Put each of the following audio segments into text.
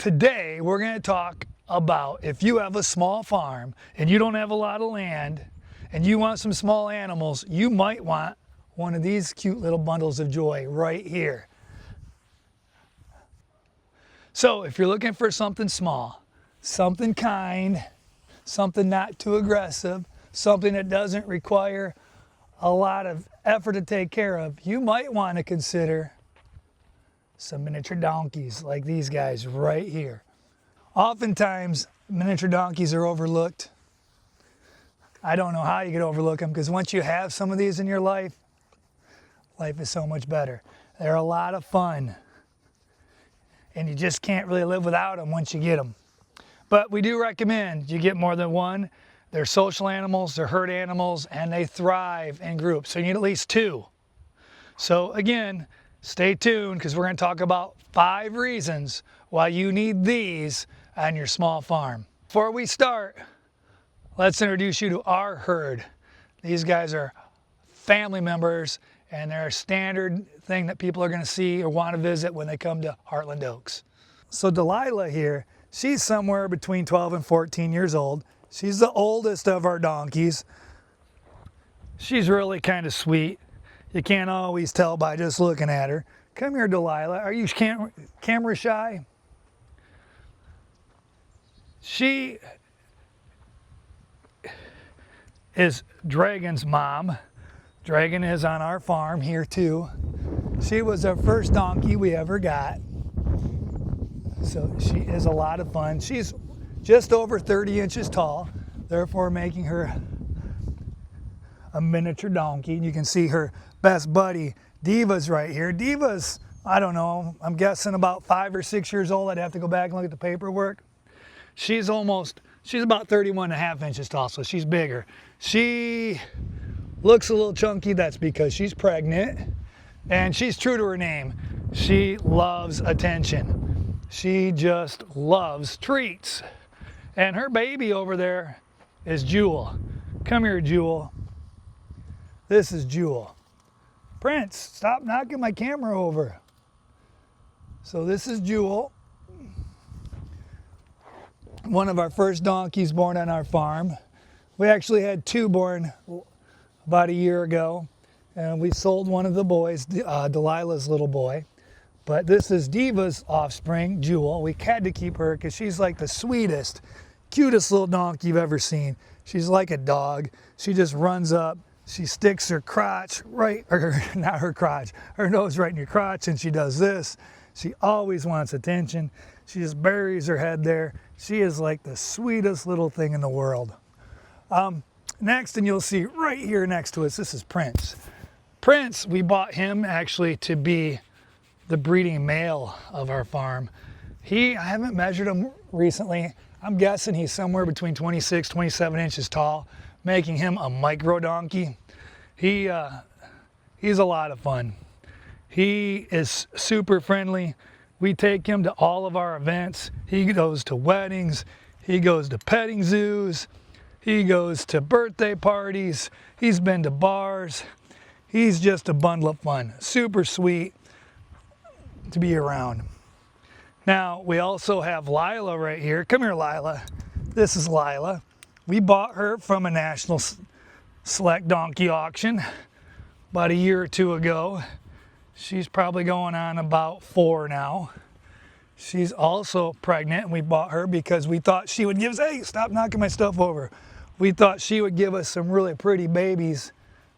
Today we're going to talk about if you have a small farm and you don't have a lot of land and you want some small animals, you might want one of these cute little bundles of joy right here. So if you're looking for something small, something kind, something not too aggressive, something that doesn't require a lot of effort to take care of, you might want to consider some miniature donkeys like these guys right here. Oftentimes, miniature donkeys are overlooked. I don't know how you could overlook them, because once you have some of these in your life, life is so much better. They're a lot of fun, and you just can't really live without them once you get them. But we do recommend you get more than one. They're social animals, they're herd animals, and they thrive in groups. So you need at least two. So again, stay tuned, because we're going to talk about 5 reasons why you need these on your small farm. Before we start, let's introduce you to our herd. These guys are family members, and they're a standard thing that people are going to see or want to visit when they come to Hartland Oaks. So Delilah here, she's somewhere between 12 and 14 years old. She's the oldest of our donkeys. She's really kind of sweet. You can't always tell by just looking at her. Come here, Delilah. Are you camera shy? She is Dragon's mom. Dragon is on our farm here too. She was our first donkey we ever got. So she is a lot of fun. She's just over 30 inches tall, therefore making her a miniature donkey. You can see her best buddy, Diva's right here. Diva's, I don't know, I'm guessing about 5 or 6 years old. I'd have to go back and look at the paperwork. She's about 31.5 inches tall, so she's bigger. She looks a little chunky. That's because she's pregnant, and she's true to her name. She loves attention. She just loves treats. And her baby over there is Jewel. Come here, Jewel. This is Jewel. Prince, stop knocking my camera over. So this is Jewel, one of our first donkeys born on our farm. We actually had 2 born about a year ago, and we sold one of the boys, Delilah's little boy. But this is Diva's offspring, Jewel. We had to keep her because she's like the sweetest, cutest little donkey you've ever seen. She's like a dog. She just runs up. She sticks her crotch right, or not her crotch, her nose right in your crotch, and she does this. She always wants attention. She just buries her head there. She is like the sweetest little thing in the world. Next, and you'll see right here next to us, this is Prince. Prince, we bought him actually to be the breeding male of our farm. I haven't measured him recently. I'm guessing he's somewhere between 26, 27 inches tall, making him a micro donkey. He's a lot of fun. He is super friendly. We take him to all of our events. He goes to weddings. He goes to petting zoos. He goes to birthday parties. He's been to bars. He's just a bundle of fun. Super sweet to be around. Now, we also have Lila right here. Come here, Lila. This is Lila. We bought her from a national select donkey auction about a year or 2 ago. She's probably going on about 4 now. She's also pregnant, and we bought her because we thought she would give us, hey, stop knocking my stuff over. We thought she would give us some really pretty babies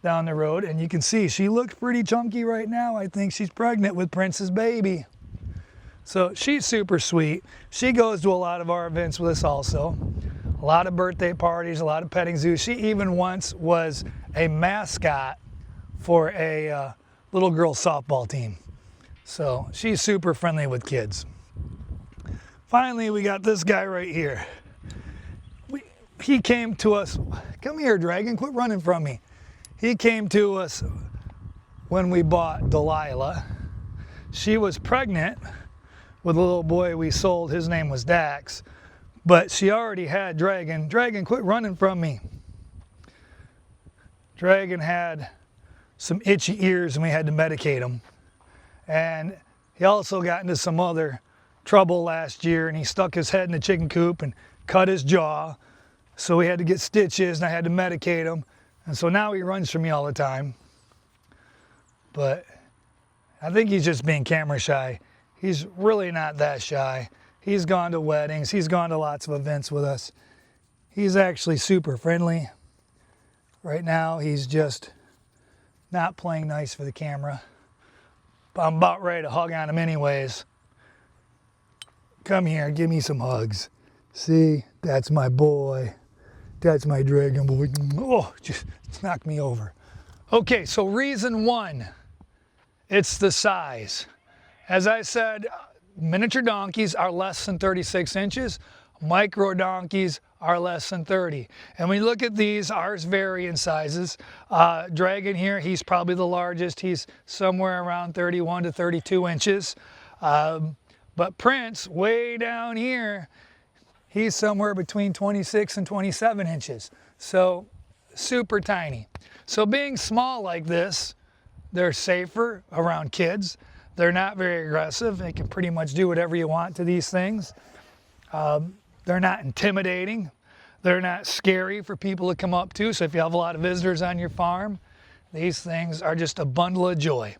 down the road, and you can see she looks pretty chunky right now. I think she's pregnant with Prince's baby. So she's super sweet. She goes to a lot of our events with us also. A lot of birthday parties, a lot of petting zoos. She even once was a mascot for a little girl softball team. So she's super friendly with kids. Finally, we got this guy right here. He came to us. Come here, Dragon, quit running from me. He came to us when we bought Delilah. She was pregnant with a little boy we sold. His name was Dax. But she already had Dragon. Dragon, quit running from me. Dragon had some itchy ears, and we had to medicate him. And he also got into some other trouble last year, and he stuck his head in the chicken coop and cut his jaw. So we had to get stitches, and I had to medicate him. And so now he runs from me all the time. But I think he's just being camera shy. He's really not that shy. He's gone to weddings. He's gone to lots of events with us. He's actually super friendly. Right now, he's just not playing nice for the camera. But I'm about ready to hug on him anyways. Come here, give me some hugs. See, that's my boy. That's my dragon boy. Oh, just knocked me over. Okay, so reason one, it's the size. As I said, miniature donkeys are less than 36 inches. Micro donkeys are less than 30. And when you look at these, ours vary in sizes. Dragon here, he's probably the largest. He's somewhere around 31 to 32 inches. But Prince, way down here, he's somewhere between 26 and 27 inches. So super tiny. So being small like this, they're safer around kids. They're not very aggressive. They can pretty much do whatever you want to these things. They're not intimidating. They're not scary for people to come up to. So if you have a lot of visitors on your farm, these things are just a bundle of joy.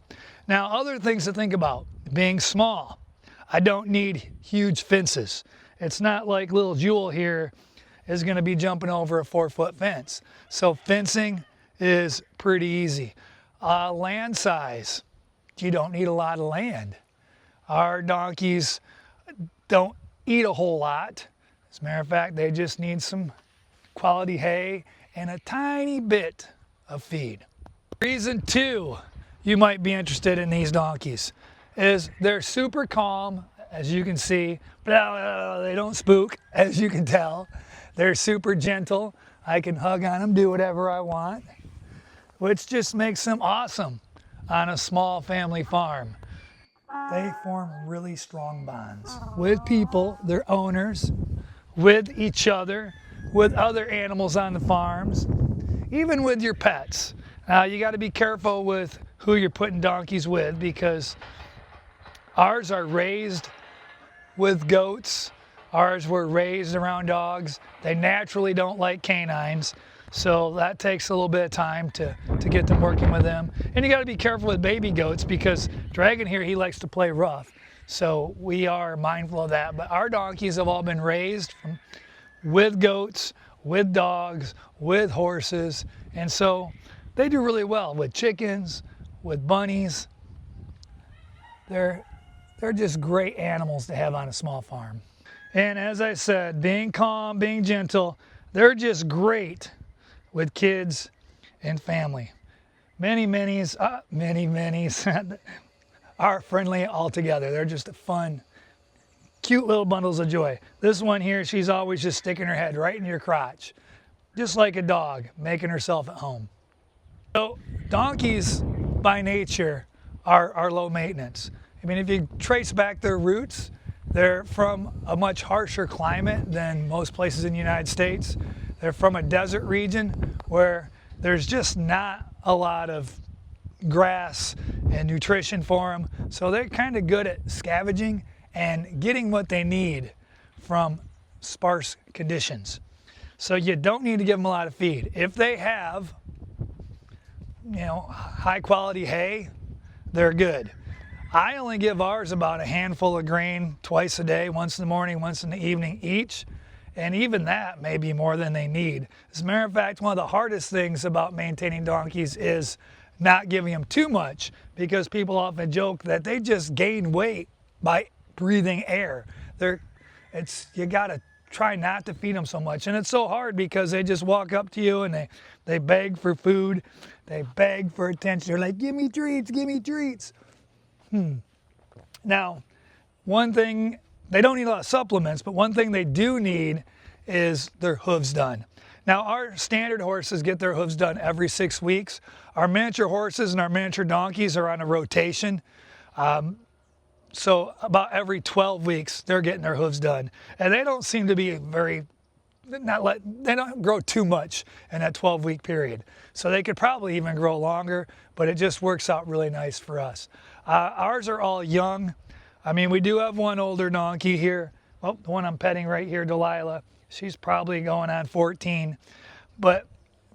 Now, other things to think about. Being small, I don't need huge fences. It's not like little Jewel here is going to be jumping over a 4-foot fence. So fencing is pretty easy. Land size, you don't need a lot of land. Our donkeys don't eat a whole lot. As a matter of fact, they just need some quality hay and a tiny bit of feed. Reason two you might be interested in these donkeys is they're super calm, as you can see. They don't spook, as you can tell. They're super gentle. I can hug on them, do whatever I want, which just makes them awesome on a small family farm. They form really strong bonds with people, their owners, with each other, with other animals on the farms, even with your pets. Now you got to be careful with who you're putting donkeys with, because ours are raised with goats. Ours were raised around dogs. They naturally don't like canines, so that takes a little bit of time to get them working with them. And you got to be careful with baby goats, because Dragon here, he likes to play rough. So we are mindful of that. But our donkeys have all been raised with goats, with dogs, with horses. And so they do really well with chickens, with bunnies. They're just great animals to have on a small farm. And as I said, being calm, being gentle, they're just great with kids and family. Many minis are friendly altogether. They're just fun, cute little bundles of joy. This one here, she's always just sticking her head right in your crotch, just like a dog, making herself at home. So donkeys by nature are low maintenance. I mean, if you trace back their roots, they're from a much harsher climate than most places in the United States. They're from a desert region where there's just not a lot of grass and nutrition for them. So they're kind of good at scavenging and getting what they need from sparse conditions. So you don't need to give them a lot of feed. If they have, high quality hay, they're good. I only give ours about a handful of grain twice a day, once in the morning, once in the evening each. And even that may be more than they need. As a matter of fact, one of the hardest things about maintaining donkeys is not giving them too much, because people often joke that they just gain weight by breathing air. You gotta try not to feed them so much. And it's so hard because they just walk up to you and they beg for food. They beg for attention. They're like, give me treats, give me treats. Now, one thing, they don't need a lot of supplements, but one thing they do need is their hooves done. Now, our standard horses get their hooves done every 6 weeks. Our miniature horses and our miniature donkeys are on a rotation. So about every 12 weeks, they're getting their hooves done. And they don't seem to be they don't grow too much in that 12-week period. So they could probably even grow longer, but it just works out really nice for us. Ours are all young. I mean, we do have one older donkey here. Well, the one I'm petting right here, Delilah. She's probably going on 14. But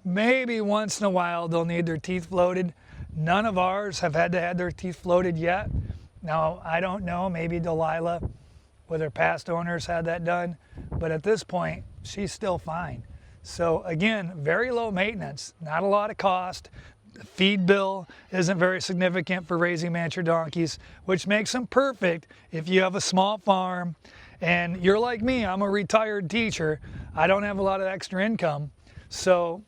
maybe once in a while they'll need their teeth floated. None of ours have had to have their teeth floated yet. Now, I don't know, maybe Delilah with her past owners had that done. But at this point, she's still fine. So again, very low maintenance, not a lot of cost. The feed bill isn't very significant for raising miniature donkeys, which makes them perfect if you have a small farm and you're like me, I'm a retired teacher. I don't have a lot of extra income. So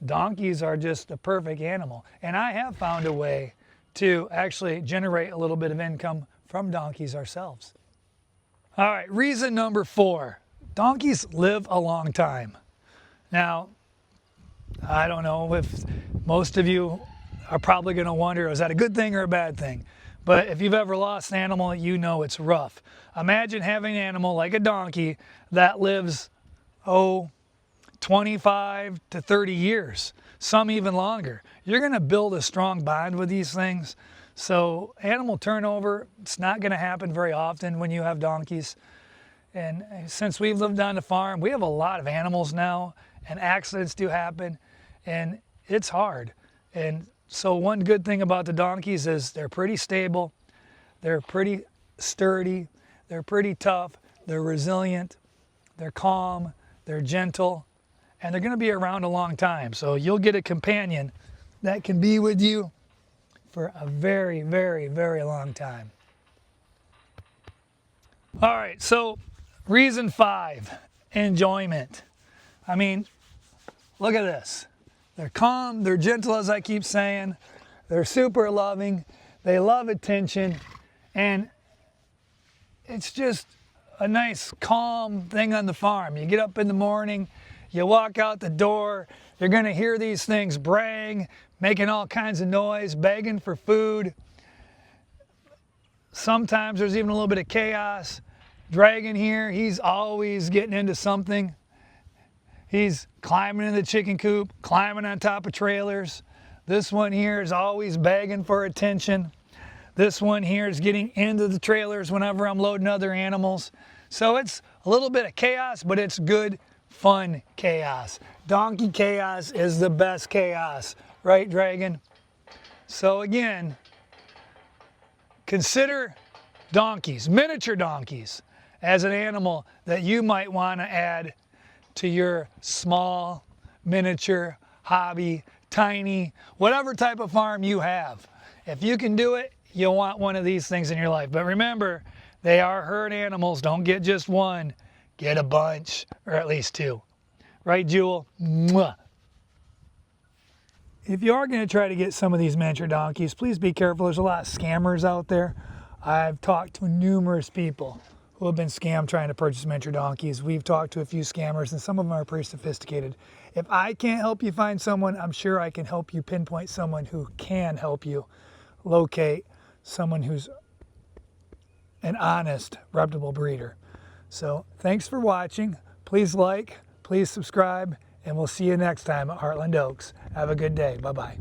donkeys are just a perfect animal. And I have found a way to actually generate a little bit of income from donkeys ourselves. All right, reason number 4, donkeys live a long time. Now, I don't know if most of you are probably going to wonder, is that a good thing or a bad thing? But if you've ever lost an animal, you know it's rough. Imagine having an animal like a donkey that lives, 25 to 30 years, some even longer. You're going to build a strong bond with these things. So animal turnover, it's not going to happen very often when you have donkeys. And since we've lived on the farm, we have a lot of animals now, and accidents do happen, and it's hard. And so one good thing about the donkeys is they're pretty stable, they're pretty sturdy, they're pretty tough, they're resilient, they're calm, they're gentle, and they're going to be around a long time. So you'll get a companion that can be with you for a very, very, very long time. All right, so reason 5, enjoyment. I mean, look at this. They're calm, they're gentle, as I keep saying. They're super loving, they love attention, and it's just a nice, calm thing on the farm. You get up in the morning, you walk out the door, you're gonna hear these things braying, making all kinds of noise, begging for food. Sometimes there's even a little bit of chaos. Dragon here, he's always getting into something. He's climbing in the chicken coop, climbing on top of trailers. This one here is always begging for attention. This one here is getting into the trailers whenever I'm loading other animals. So it's a little bit of chaos, but it's good, fun chaos. Donkey chaos is the best chaos, right, Dragon? So again, consider donkeys, miniature donkeys, as an animal that you might want to add to your small, miniature, hobby, tiny, whatever type of farm you have. If you can do it, you'll want one of these things in your life. But remember, they are herd animals. Don't get just one. Get a bunch, or at least 2. Right, Jewel? Mwah. If you are going to try to get some of these miniature donkeys, please be careful. There's a lot of scammers out there. I've talked to numerous people who have been scammed trying to purchase miniature donkeys. We've talked to a few scammers, and some of them are pretty sophisticated. If I can't help you find someone, I'm sure I can help you pinpoint someone who can help you locate someone who's an honest, reputable breeder. So thanks for watching. Please like, please subscribe, and we'll see you next time at Hartland Oaks. Have a good day. Bye-bye.